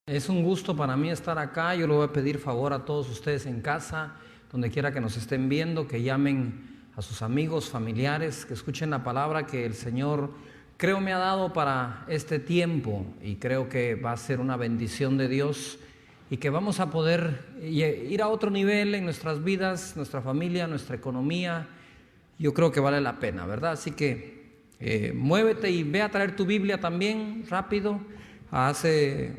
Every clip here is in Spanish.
Es un gusto para mí estar acá. Yo le voy a pedir favor a todos ustedes en casa, donde quiera que nos estén viendo, que llamen a sus amigos, familiares, que escuchen la palabra que el Señor creo me ha dado para este tiempo, y creo que va a ser una bendición de Dios y que vamos a poder ir a otro nivel en nuestras vidas, nuestra familia, nuestra economía. Yo creo que vale la pena, ¿verdad? Así que muévete y ve a traer tu Biblia también rápido. Hace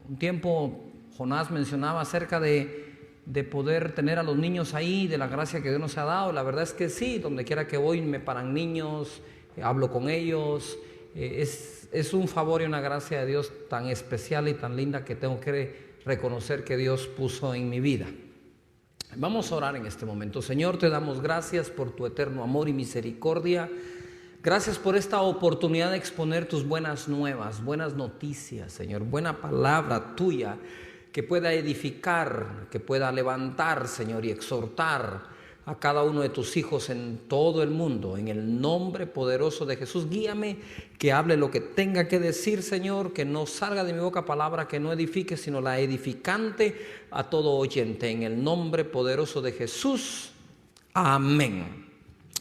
un tiempo Jonás mencionaba acerca de poder tener a los niños ahí, de la gracia que Dios nos ha dado. La verdad es que sí, donde quiera que voy me paran niños, hablo con ellos. Es un favor y una gracia de Dios tan especial y tan linda que tengo que reconocer que Dios puso en mi vida. Vamos a orar en este momento. Señor, te damos gracias por tu eterno amor y misericordia. Gracias por esta oportunidad de exponer tus buenas nuevas, buenas noticias, Señor, buena palabra tuya que pueda edificar, que pueda levantar, Señor, y exhortar a cada uno de tus hijos en todo el mundo. En el nombre poderoso de Jesús, guíame, que hable lo que tenga que decir, Señor, que no salga de mi boca palabra que no edifique, sino la edificante a todo oyente. En el nombre poderoso de Jesús, amén.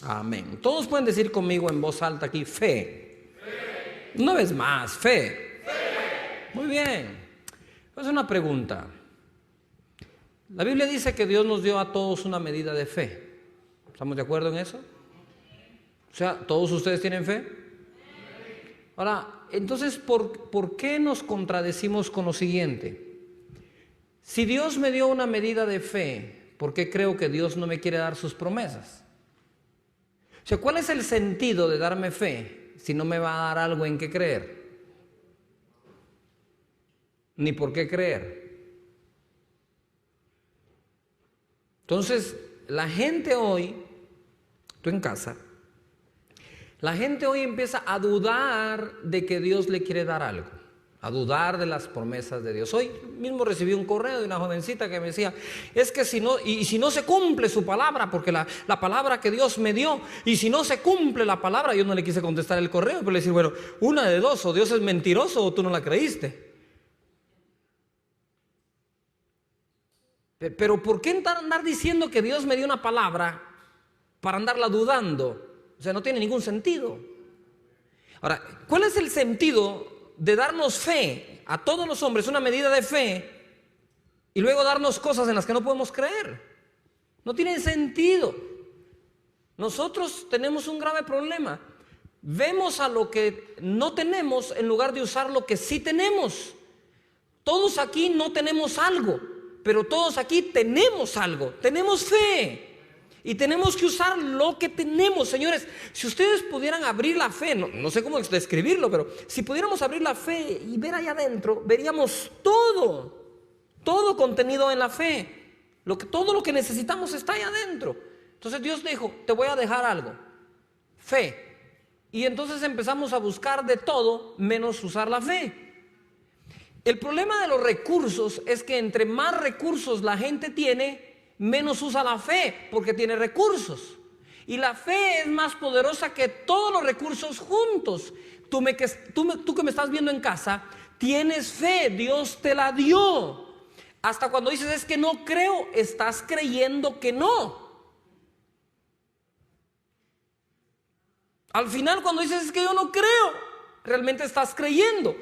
Amén. Todos pueden decir conmigo en voz alta aquí: fe. Fe. Una vez más, fe. Fe. Muy bien. Pues una pregunta. La Biblia dice que Dios nos dio a todos una medida de fe. ¿Estamos de acuerdo en eso? O sea, ¿todos ustedes tienen fe? Ahora, entonces, ¿por qué nos contradecimos con lo siguiente? Si Dios me dio una medida de fe, ¿por qué creo que Dios no me quiere dar sus promesas? O sea, ¿cuál es el sentido de darme fe si no me va a dar algo en qué creer? Ni por qué creer. Entonces, la gente hoy, tú en casa, la gente hoy empieza a dudar de que Dios le quiere dar algo, a dudar de las promesas de Dios. Hoy mismo recibí un correo de una jovencita que me decía: es que si no se cumple su palabra, porque la palabra que Dios me dio, y si no se cumple la palabra, yo no le quise contestar el correo, pero le dije: bueno, una de dos, o Dios es mentiroso o tú no la creíste. Pero ¿por qué andar diciendo que Dios me dio una palabra para andarla dudando? O sea, no tiene ningún sentido. Ahora, ¿cuál es el sentido de darnos fe a todos los hombres, una medida de fe, y luego darnos cosas en las que no podemos creer? No tiene sentido. Nosotros tenemos un grave problema. Vemos a lo que no tenemos en lugar de usar lo que sí tenemos. Todos aquí no tenemos algo, pero todos aquí tenemos algo, tenemos fe. Y tenemos que usar lo que tenemos. Señores, si ustedes pudieran abrir la fe, no sé cómo describirlo, pero si pudiéramos abrir la fe y ver allá adentro, veríamos todo contenido en la fe. Todo lo que necesitamos está allá adentro. Entonces Dios dijo: te voy a dejar algo, fe. Y entonces empezamos a buscar de todo menos usar la fe. El problema de los recursos es que entre más recursos la gente tiene, menos usa la fe, porque tiene recursos. Y la fe es más poderosa que todos los recursos juntos. Tú que me estás viendo en casa, tienes fe, Dios te la dio. Hasta cuando dices: es que no creo, estás creyendo que no. Al final, cuando dices: es que yo no creo, realmente estás creyendo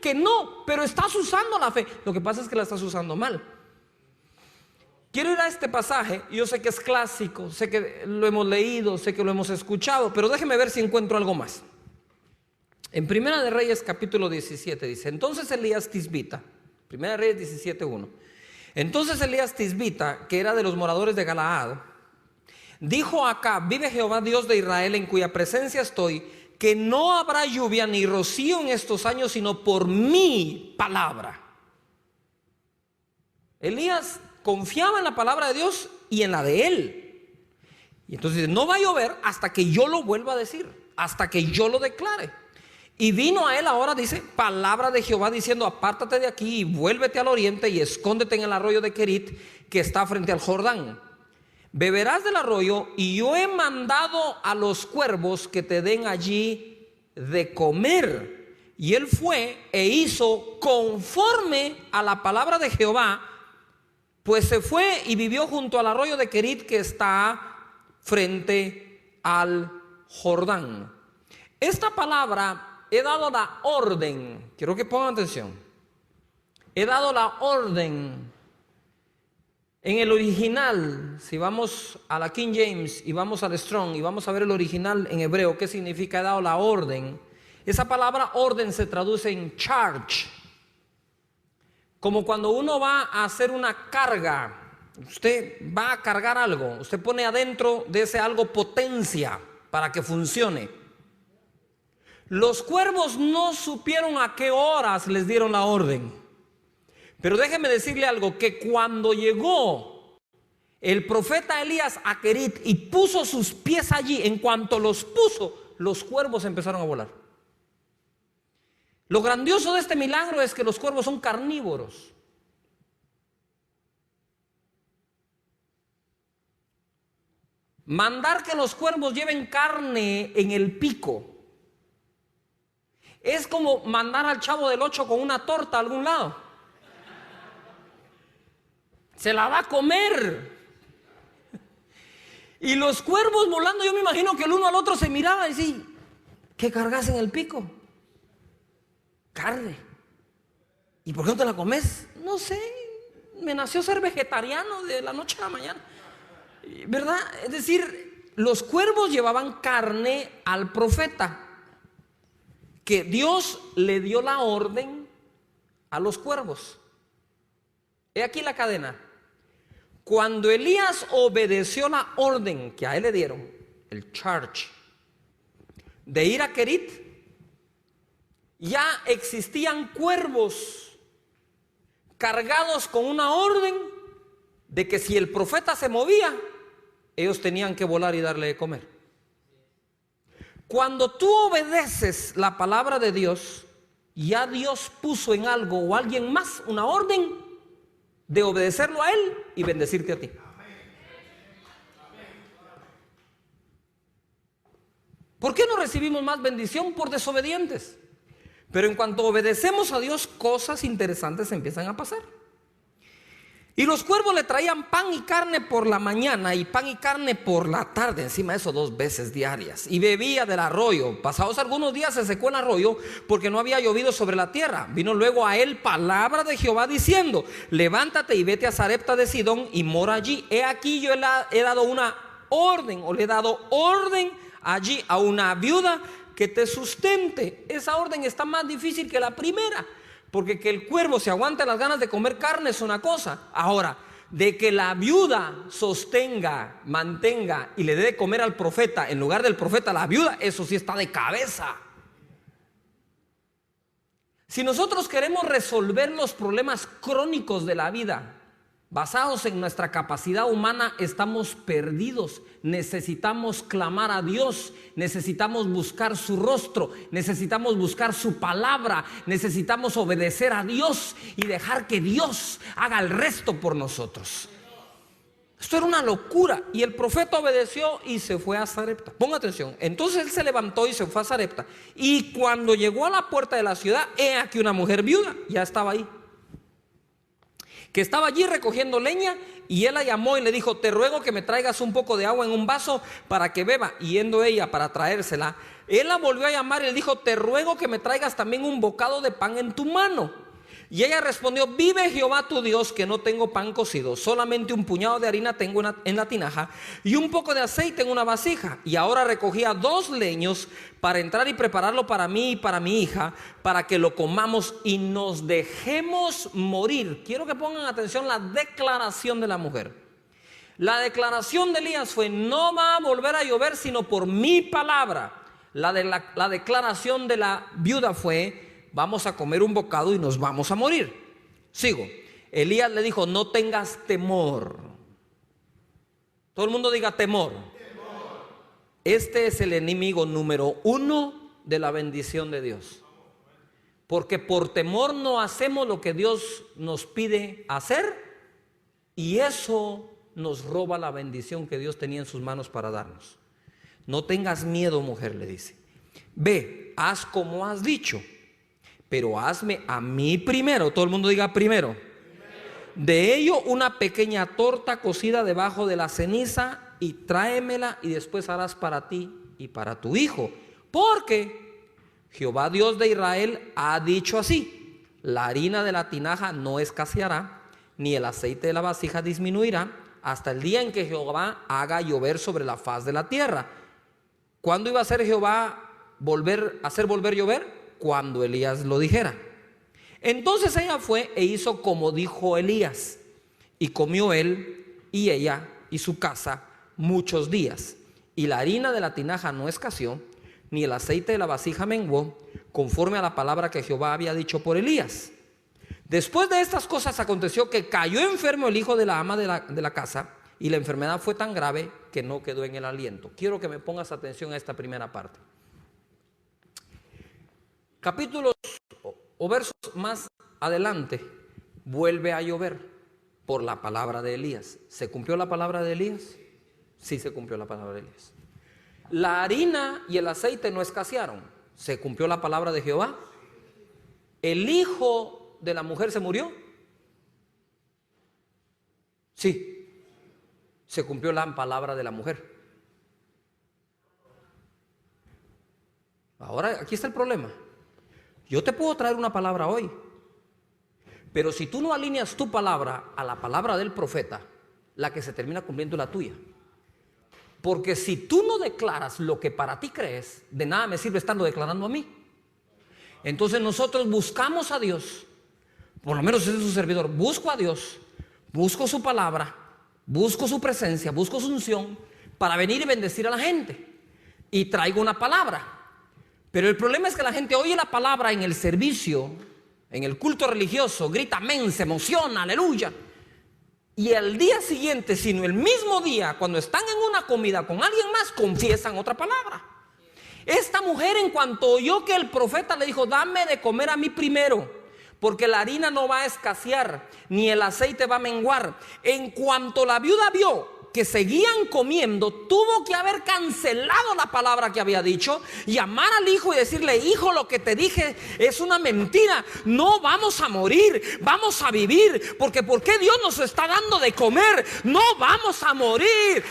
que no, pero estás usando la fe. Lo que pasa es que la estás usando mal. Quiero ir a este pasaje. Yo sé que es clásico, sé que lo hemos leído, sé que lo hemos escuchado, pero déjeme ver si encuentro algo más. En Primera de Reyes capítulo 17 dice: entonces Elías Tisbita, Primera de Reyes 17:1. Entonces Elías Tisbita, que era de los moradores de Galaad, dijo a Acab: vive Jehová Dios de Israel, en cuya presencia estoy, que no habrá lluvia ni rocío en estos años, sino por mi palabra. Elías confiaba en la palabra de Dios y en la de él. Y entonces dice: no va a llover hasta que yo lo vuelva a decir, hasta que yo lo declare. Y vino a él ahora, dice, palabra de Jehová diciendo: apártate de aquí y vuélvete al oriente y escóndete en el arroyo de Kerit, que está frente al Jordán. Beberás del arroyo, y yo he mandado a los cuervos que te den allí de comer. Y él fue e hizo conforme a la palabra de Jehová, pues se fue y vivió junto al arroyo de Querit, que está frente al Jordán. Esta palabra, he dado la orden, quiero que pongan atención, he dado la orden. En el original, si vamos a la King James y vamos al Strong y vamos a ver el original en hebreo, ¿qué significa? He dado la orden. Esa palabra orden se traduce en charge. Como cuando uno va a hacer una carga, usted va a cargar algo, usted pone adentro de ese algo potencia para que funcione. Los cuervos no supieron a qué horas les dieron la orden. Pero déjeme decirle algo, que cuando llegó el profeta Elías a Querit y puso sus pies allí, en cuanto los puso, los cuervos empezaron a volar. Lo grandioso de este milagro es que los cuervos son carnívoros. Mandar que los cuervos lleven carne en el pico es como mandar al Chavo del Ocho con una torta a algún lado. Se la va a comer. Y los cuervos volando, yo me imagino que el uno al otro se miraba y decía, ¿qué cargas en el pico? Carne. ¿Y por qué no te la comes? No sé, me nació ser vegetariano de la noche a la mañana, ¿verdad? Es decir, los cuervos llevaban carne al profeta, que Dios le dio la orden a los cuervos. He aquí la cadena. Cuando Elías obedeció la orden que a él le dieron, el charge, de ir a Querit, ya existían cuervos cargados con una orden de que si el profeta se movía, ellos tenían que volar y darle de comer. Cuando tú obedeces la palabra de Dios, ya Dios puso en algo o alguien más una orden de obedecerlo a Él y bendecirte a ti. ¿Por qué no recibimos más bendición? Por desobedientes. Pero en cuanto obedecemos a Dios, cosas interesantes empiezan a pasar. Y los cuervos le traían pan y carne por la mañana y pan y carne por la tarde, encima de eso 2 veces diarias. Y bebía del arroyo. Pasados algunos días se secó el arroyo porque no había llovido sobre la tierra. Vino luego a él palabra de Jehová diciendo, levántate y vete a Sarepta de Sidón y mora allí. He aquí yo le he dado una orden, o le he dado orden allí a una viuda que te sustente. Esa orden está más difícil que la primera. Porque que el cuervo se aguante las ganas de comer carne es una cosa. Ahora, de que la viuda sostenga, mantenga y le dé de comer al profeta en lugar del profeta a la viuda, eso sí está de cabeza. Si nosotros queremos resolver los problemas crónicos de la vida basados en nuestra capacidad humana, estamos perdidos. Necesitamos clamar a Dios, necesitamos buscar su rostro, necesitamos buscar su palabra, necesitamos obedecer a Dios y dejar que Dios haga el resto por nosotros. Esto era una locura. Y el profeta obedeció y se fue a Sarepta. Ponga atención. Entonces él se levantó y se fue a Sarepta. Y cuando llegó a la puerta de la ciudad, he aquí una mujer viuda, ya estaba ahí, que estaba allí recogiendo leña, y él la llamó y le dijo, te ruego que me traigas un poco de agua en un vaso para que beba. Y yendo ella para traérsela, él la volvió a llamar y le dijo, te ruego que me traigas también un bocado de pan en tu mano. Y ella respondió, vive Jehová tu Dios que no tengo pan cocido, solamente un puñado de harina tengo en la tinaja y un poco de aceite en una vasija. Y ahora recogía 2 leños para entrar y prepararlo para mí y para mi hija, para que lo comamos y nos dejemos morir. Quiero que pongan atención la declaración de la mujer. La declaración de Elías fue, no va a volver a llover sino por mi palabra. La declaración de la viuda fue, vamos a comer un bocado y nos vamos a morir. Sigo. Elías le dijo, no tengas temor. Todo el mundo diga temor. Este es el enemigo número 1 de la bendición de Dios. Porque por temor no hacemos lo que Dios nos pide hacer, y eso nos roba la bendición que Dios tenía en sus manos para darnos. No tengas miedo, mujer, le dice. Ve, haz como has dicho. pero hazme a mí primero, todo el mundo diga primero, de ello una pequeña torta cocida debajo de la ceniza y tráemela y después harás para ti y para tu hijo. Porque Jehová Dios de Israel ha dicho así: la harina de la tinaja no escaseará, ni el aceite de la vasija disminuirá, hasta el día en que Jehová haga llover sobre la faz de la tierra. ¿Cuándo iba a hacer Jehová hacer volver llover? Cuando Elías lo dijera. Entonces ella fue e hizo como dijo Elías, y comió él y ella y su casa muchos días. Y la harina de la tinaja no escaseó, ni el aceite de la vasija menguó, conforme a la palabra que Jehová había dicho por Elías. Después de estas cosas aconteció que cayó enfermo el hijo de la ama de la casa, y la enfermedad fue tan grave que no quedó en el aliento. Quiero que me pongas atención a esta primera parte. Capítulos o versos más adelante, vuelve a llover por la palabra de Elías. ¿Se cumplió la palabra de Elías? Sí, se cumplió la palabra de Elías. La harina y el aceite no escasearon. ¿Se cumplió la palabra de Jehová? ¿El hijo de la mujer se murió? Sí, se cumplió la palabra de la mujer. Ahora, aquí está el problema. Yo te puedo traer una palabra hoy, pero si tú no alineas tu palabra a la palabra del profeta, la que se termina cumpliendo es la tuya. Porque si tú no declaras lo que para ti crees, de nada me sirve estarlo declarando a mí. Entonces nosotros buscamos a Dios, por lo menos ese es su servidor, busco a Dios, busco su palabra, busco su presencia, busco su unción para venir y bendecir a la gente. Y traigo una palabra. Pero el problema es que la gente oye la palabra en el servicio, en el culto religioso, grita amén, se emociona, aleluya. Y al día siguiente, sino el mismo día, cuando están en una comida con alguien más, confiesan otra palabra. Esta mujer, en cuanto oyó que el profeta le dijo: dame de comer a mí primero, porque la harina no va a escasear, ni el aceite va a menguar. En cuanto la viuda vio que seguían comiendo, tuvo que haber cancelado la palabra que había dicho, llamar al hijo y decirle: hijo, lo que te dije es una mentira, no vamos a morir, vamos a vivir, porque ¿por qué Dios nos está dando de comer? No vamos a morir.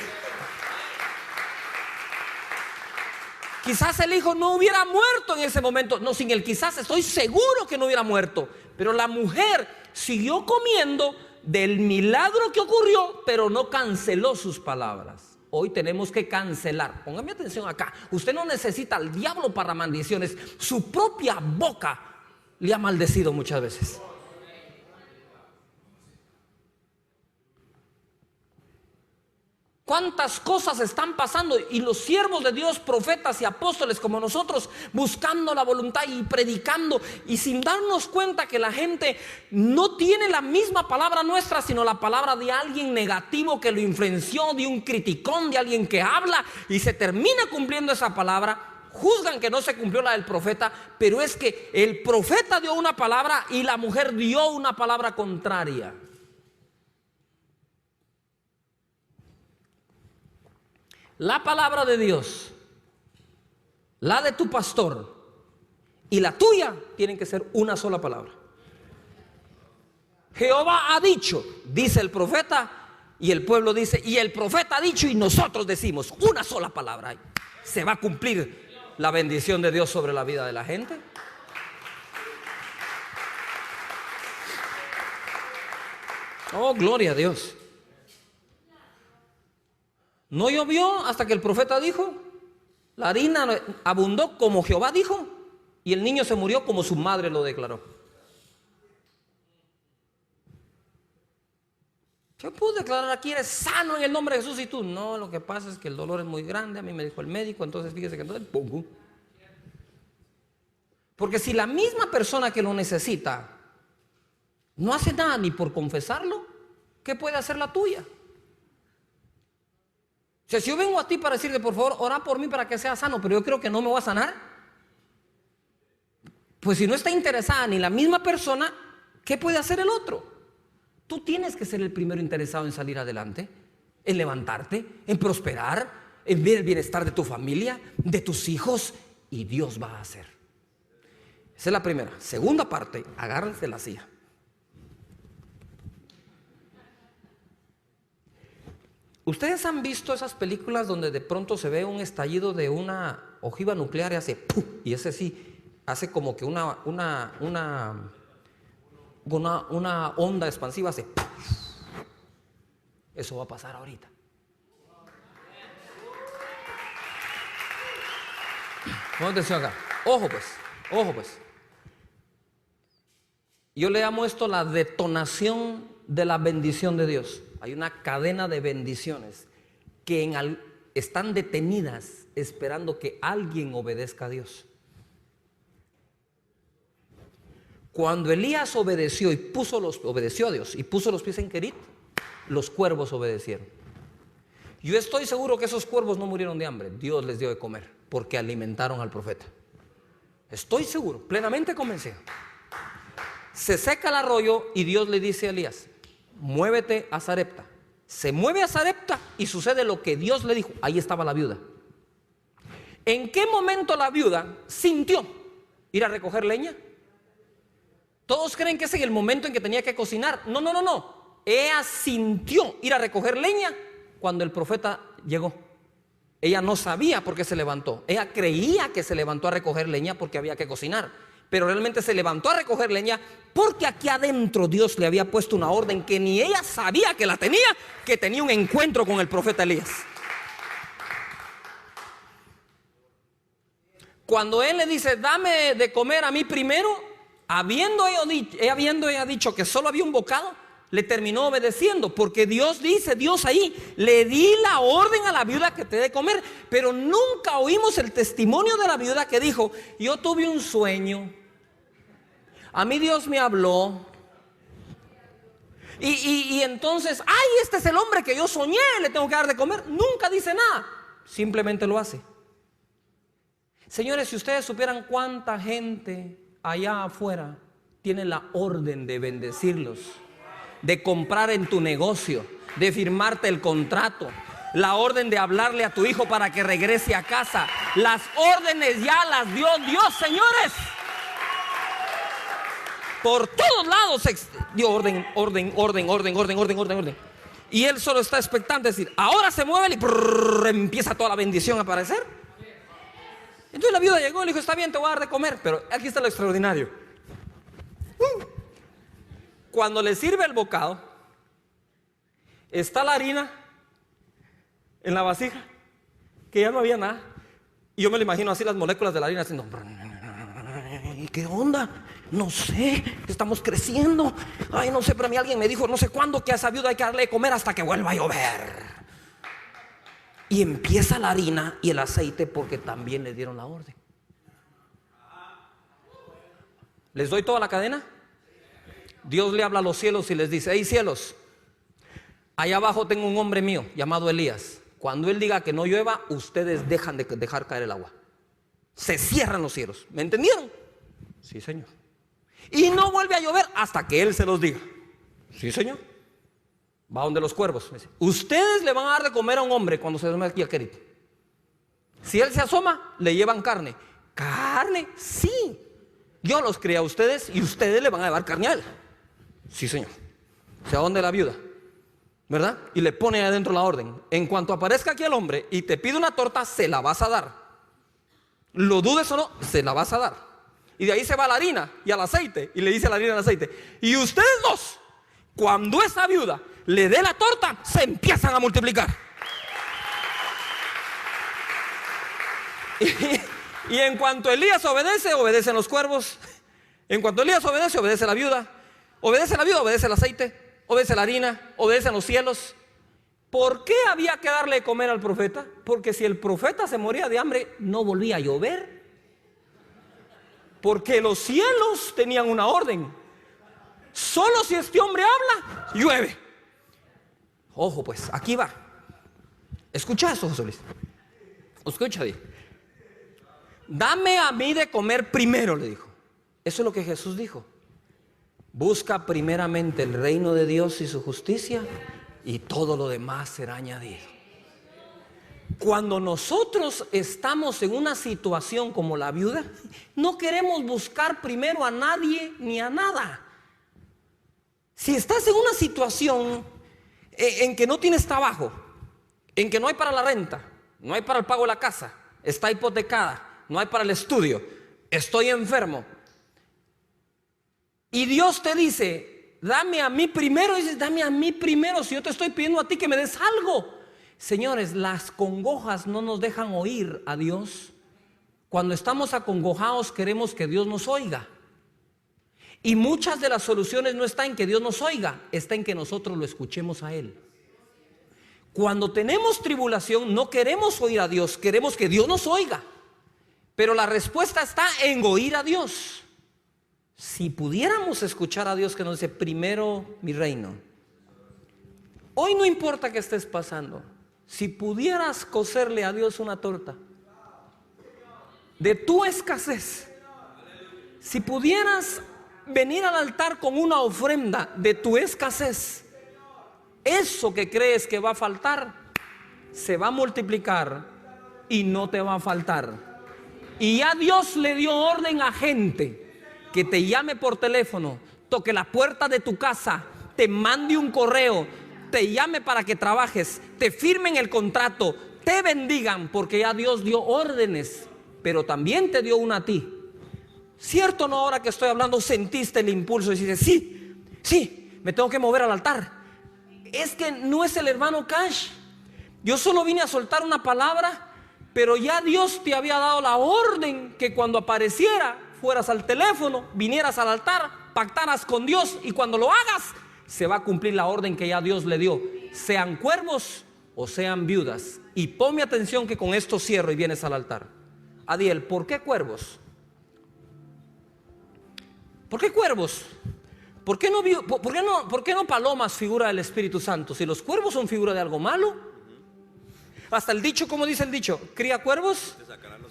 Quizás el hijo no hubiera muerto en ese momento, no, sin el quizás, estoy seguro que no hubiera muerto, pero la mujer siguió comiendo del milagro que ocurrió, pero no canceló sus palabras. Hoy tenemos que cancelar. Póngame atención acá. Usted no necesita al diablo para maldiciones. Su propia boca le ha maldecido muchas veces. ¿Cuántas cosas están pasando? Y los siervos de Dios, profetas y apóstoles como nosotros, buscando la voluntad y predicando, y sin darnos cuenta que la gente no tiene la misma palabra nuestra, sino la palabra de alguien negativo que lo influenció, de un criticón, de alguien que habla y se termina cumpliendo esa palabra. Juzgan que no se cumplió la del profeta, pero es que el profeta dio una palabra y la mujer dio una palabra contraria. La palabra de Dios, la de tu pastor y la tuya tienen que ser una sola palabra. Jehová ha dicho, dice el profeta, y el pueblo dice, y el profeta ha dicho, y nosotros decimos una sola palabra. Se va a cumplir la bendición de Dios sobre la vida de la gente. Oh, gloria a Dios. No llovió hasta que el profeta dijo, la harina abundó como Jehová dijo, y el niño se murió como su madre lo declaró. Yo puedo declarar aquí: eres sano en el nombre de Jesús, y tú: no, lo que pasa es que el dolor es muy grande, a mí me dijo el médico, entonces fíjese que entonces ¡pum! Porque si la misma persona que lo necesita no hace nada ni por confesarlo, ¿qué puede hacer la tuya? O sea, si yo vengo a ti para decirte: por favor, ora por mí para que sea sano, pero yo creo que no me voy a sanar, pues si no está interesada ni la misma persona, ¿qué puede hacer el otro? Tú tienes que ser el primero interesado en salir adelante, en levantarte, en prosperar, en ver el bienestar de tu familia, de tus hijos, y Dios va a hacer. Esa es la primera. Segunda parte, agárrense la silla. ¿Ustedes han visto esas películas donde de pronto se ve un estallido de una ojiva nuclear y hace ¡pum! Y ese sí, hace como que una onda expansiva, hace ¡pum! Eso va a pasar ahorita. Pon atención acá. Ojo pues. Yo le llamo esto la detonación de la bendición de Dios. Hay una cadena de bendiciones que están detenidas esperando que alguien obedezca a Dios. Cuando Elías obedeció a Dios y puso los pies en Querit, los cuervos obedecieron. Yo estoy seguro que esos cuervos no murieron de hambre. Dios les dio de comer porque alimentaron al profeta. Estoy seguro, plenamente convencido. Se seca el arroyo y Dios le dice a Elías: muévete a Sarepta. Se mueve a Sarepta y sucede lo que Dios le dijo. Ahí estaba la viuda. ¿En qué momento la viuda sintió ir a recoger leña? Todos creen que ese es el momento en que tenía que cocinar. No. Ella sintió ir a recoger leña cuando el profeta llegó. Ella no sabía por qué se levantó. Ella creía que se levantó a recoger leña porque había que cocinar, pero realmente se levantó a recoger leña porque aquí adentro Dios le había puesto una orden que ni ella sabía que la tenía, que tenía un encuentro con el profeta Elías. Cuando él le dice: dame de comer a mí primero, habiendo ella dicho que solo había un bocado, le terminó obedeciendo, porque Dios dice, Dios ahí, le di la orden a la viuda que te dé comer. Pero nunca oímos el testimonio de la viuda que dijo: yo tuve un sueño, a mí Dios me habló, y entonces, este es el hombre que yo soñé, le tengo que dar de comer. Nunca dice nada, simplemente lo hace. Señores, si ustedes supieran cuánta gente allá afuera tiene la orden de bendecirlos, de comprar en tu negocio, de firmarte el contrato, la orden de hablarle a tu hijo para que regrese a casa. Las órdenes ya las dio Dios, señores. Por todos lados dio orden. Y él solo está expectante, es decir, ahora se mueve y empieza toda la bendición a aparecer. Entonces la viuda llegó y le dijo: está bien, te voy a dar de comer. Pero aquí está lo extraordinario. Cuando le sirve el bocado, está la harina en la vasija, que ya no había nada. Y yo me lo imagino así, las moléculas de la harina haciendo: ¿qué onda? No sé, estamos creciendo. No sé, pero a mí alguien me dijo no sé cuándo que a esa viuda hay que darle de comer hasta que vuelva a llover. Y empieza la harina y el aceite porque también le dieron la orden. ¿Les doy toda la cadena? Dios le habla a los cielos y les dice: hey cielos, allá abajo tengo un hombre mío llamado Elías. Cuando él diga que no llueva, ustedes dejan de dejar caer el agua. Se cierran los cielos. ¿Me entendieron? Sí, Señor. Y no vuelve a llover hasta que él se los diga. Sí, Señor. Va donde los cuervos. Dice: ustedes le van a dar de comer a un hombre cuando se asome aquí a Querit. Si él se asoma, le llevan carne. ¿Carne? Sí. Yo los crié a ustedes y ustedes le van a llevar carne a él. Sí, Señor. ¿Se va donde la viuda? ¿Verdad? Y le pone adentro la orden: en cuanto aparezca aquí el hombre y te pide una torta, se la vas a dar. Lo dudes o no, se la vas a dar. Y de ahí se va la harina y al aceite. Y le dice a la harina y al aceite: y ustedes dos, cuando esa viuda le dé la torta, se empiezan a multiplicar. Y en cuanto Elías obedece, obedecen los cuervos. En cuanto Elías obedece, obedece la viuda. Obedece la viuda, obedece el aceite, obedece la harina, obedecen los cielos. ¿Por qué había que darle de comer al profeta? Porque si el profeta se moría de hambre, no volvía a llover. Porque los cielos tenían una orden: solo si este hombre habla, llueve. Ojo pues, aquí va. Escucha eso, José Luis. Escucha, dijo: dame a mí de comer primero, le dijo. Eso es lo que Jesús dijo. Busca primeramente el reino de Dios y su justicia, y todo lo demás será añadido. Cuando nosotros estamos en una situación como la viuda, no queremos buscar primero a nadie ni a nada. Si estás en una situación en que no tienes trabajo, en que no hay para la renta, no hay para el pago de la casa, está hipotecada, no hay para el estudio, estoy enfermo, y Dios te dice, dame a mí primero, y dices, dame a mí primero, si yo te estoy pidiendo a ti que me des algo. Señores, las congojas no nos dejan oír a Dios. Cuando estamos acongojados queremos que Dios nos oiga. Y muchas de las soluciones no están en que Dios nos oiga, está en que nosotros lo escuchemos a Él. Cuando tenemos tribulación no queremos oír a Dios, queremos que Dios nos oiga. Pero la respuesta está en oír a Dios. Si pudiéramos escuchar a Dios que nos dice, primero mi reino. Hoy no importa qué estés pasando. Si pudieras coserle a Dios una torta de tu escasez, si pudieras venir al altar con una ofrenda de tu escasez, eso que crees que va a faltar se va a multiplicar y no te va a faltar. Y ya Dios le dio orden a gente que te llame por teléfono, toque la puerta de tu casa, te mande un correo, te llame para que trabajes, te firmen el contrato, te bendigan, porque ya Dios dio órdenes, pero también te dio una a ti. ¿Cierto o no? Ahora que estoy hablando sentiste el impulso y dices, sí, me tengo que mover al altar. Es que no es el hermano Cash, yo solo vine a soltar una palabra, pero ya Dios te había dado la orden que cuando apareciera fueras al teléfono, vinieras al altar, pactaras con Dios, y cuando lo hagas se va a cumplir la orden que ya Dios le dio, sean cuervos o sean viudas. Y ponme atención que con esto cierro y vienes al altar. Adiel, ¿por qué cuervos? ¿Por qué cuervos? ¿Por qué no palomas, figura del Espíritu Santo? Si los cuervos son figura de algo malo. Hasta el dicho, como dice el dicho, cría cuervos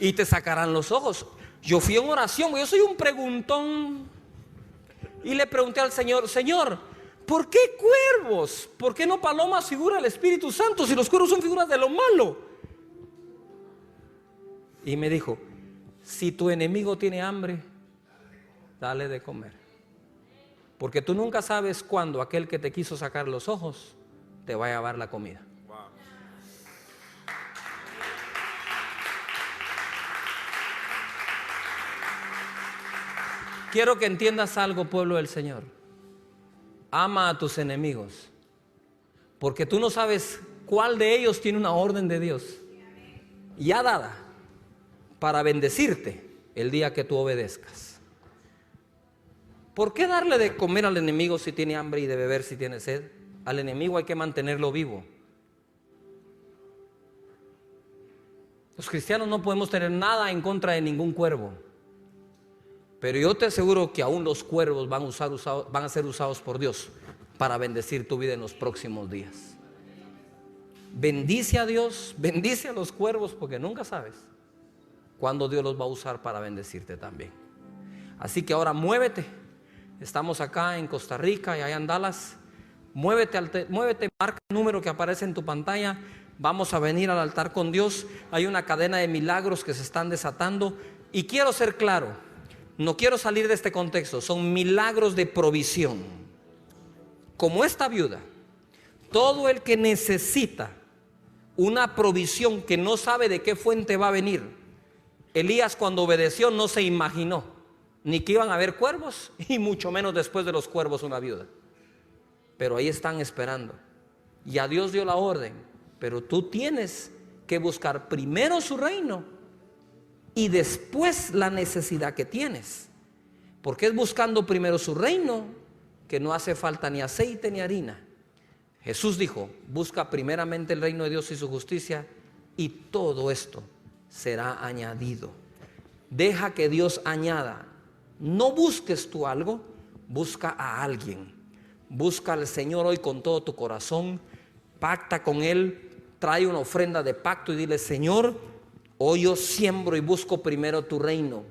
y te sacarán los ojos. Yo fui en oración, yo soy un preguntón, y le pregunté al Señor, Señor, ¿por qué cuervos? ¿Por qué no palomas, figura del Espíritu Santo, si los cuervos son figuras de lo malo? Y me dijo, si tu enemigo tiene hambre, dale de comer, porque tú nunca sabes cuándo aquel que te quiso sacar los ojos te va a llevar la comida. Quiero que entiendas algo, pueblo del Señor. Ama a tus enemigos, porque tú no sabes cuál de ellos tiene una orden de Dios ya dada para bendecirte el día que tú obedezcas. ¿Por qué darle de comer al enemigo si tiene hambre y de beber si tiene sed? Al enemigo hay que mantenerlo vivo. Los cristianos no podemos tener nada en contra de ningún cuervo, pero yo te aseguro que aún los cuervos van a ser usados por Dios para bendecir tu vida en los próximos días. Bendice a Dios, bendice a los cuervos, porque nunca sabes cuándo Dios los va a usar para bendecirte también. Así que ahora muévete. Estamos acá en Costa Rica y allá en Dallas. Muévete, marca el número que aparece en tu pantalla. Vamos a venir al altar con Dios. Hay una cadena de milagros que se están desatando. Y quiero ser claro, no quiero salir de este contexto. Son milagros de provisión. Como esta viuda, todo el que necesita una provisión que no sabe de qué fuente va a venir. Elías, cuando obedeció, no se imaginó ni que iban a haber cuervos, y mucho menos después de los cuervos una viuda. Pero ahí están esperando. Ya Dios dio la orden, pero tú tienes que buscar primero su reino y después la necesidad que tienes, porque es buscando primero su reino que no hace falta ni aceite ni harina. Jesús dijo, busca primeramente el reino de Dios y su justicia, y todo esto será añadido. Deja que Dios añada. No busques tú algo, busca a alguien. Busca al Señor hoy con todo tu corazón, pacta con Él, trae una ofrenda de pacto y dile, Señor, hoy yo siembro y busco primero tu reino.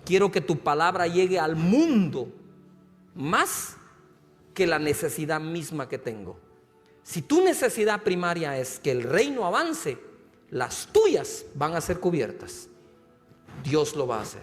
Quiero que tu palabra llegue al mundo más que la necesidad misma que tengo. Si tu necesidad primaria es que el reino avance, las tuyas van a ser cubiertas. Dios lo va a hacer.